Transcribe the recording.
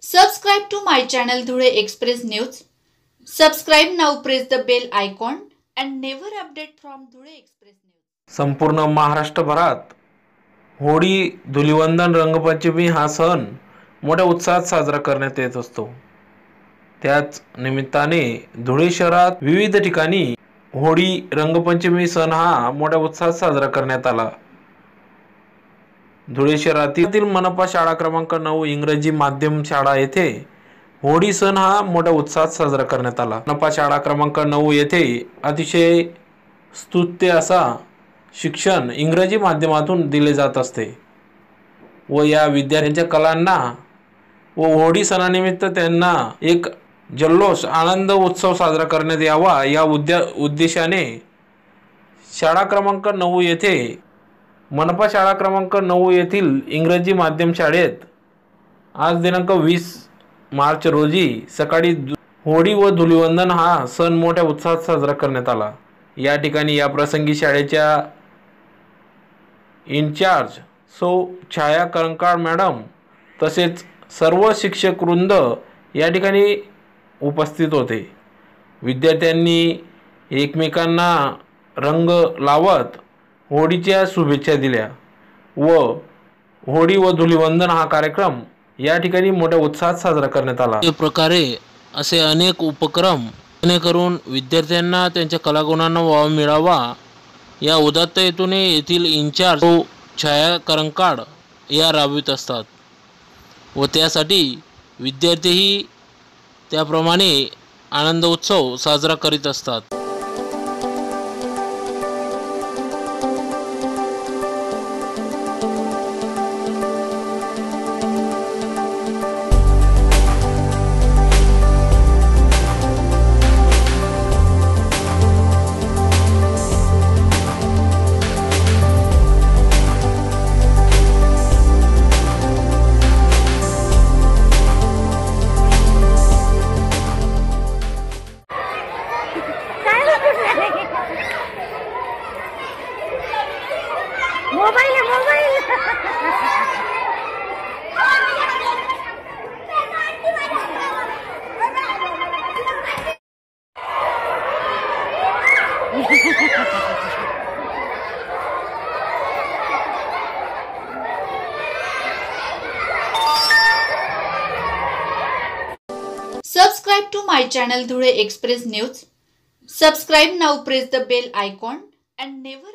Subscribe to my channel Dhule Express News. Subscribe now, press the bell icon and never update from Dhule Express News. संपूर्ण महाराष्ट्रभरात होळी, धुलिवंदन, रंगपंचमी हा सण मोठ्या उत्साहात साजरा करण्यात येत असतो। त्याच निमित्ताने धुळे शहरात विविध ठिकाणी होळी, रंगपंचमी सण हा मोठ्या उत्साहात साजरा करण्यात आला। धुळे शहरातील मनपा शाळा क्रमांक 9 इंग्रजी माध्यम शाळा येथे होळी सण हा मोठ्या उत्साहात साजरा करण्यात आला। मनपा शाळा क्रमांक 9 येथे अतिशय स्तुत्य असा शिक्षण इंग्रजी माध्यमातून दिले जात असते व या विद्यार्थ्यांच्या कलांना व होळी सणानिमित्त त्यांना एक जल्लोष आनंद उत्सव साजरा करण्यात यावा या उद्देशाने शाळा क्रमांक 9 येथे मनपा शाळा क्रमांक 9 येथील इंग्रजी माध्यम शाळेत आज दिनांक 20 मार्च रोजी सकाळी होळी व धुलिवंदन हा सण मोठ्या उत्साहात साजरा करण्यात आला। या ठिकाणी या प्रसंगी शाळेच्या इन्चार्ज सौ छाया करंकाळ मॅडम तसेच सर्व शिक्षक वृंद या ठिकाणी उपस्थित होते। विद्यार्थ्यांनी एकमेकांना रंग लावत होळीच्या शुभेच्छा दिल्या व होळी व धुलिवंदन हा कार्यक्रम या ठिकाणी मोठ्या उत्साहात साजरा करण्यात आला। या प्रकारे असे अनेक उपक्रम जेणेकरून विद्यार्थ्यांना त्यांच्या कलागुणांना वाव मिळावा या उदात्त हेतूने येथील इन्चार्ज छाया करंकाळ या राबवित असतात व त्यासाठी विद्यार्थीही त्याप्रमाणे आनंद उत्सव साजरा करीत असतात। Mobile Subscribe to my channel Dhule Express News. Subscribe now, press the bell icon and never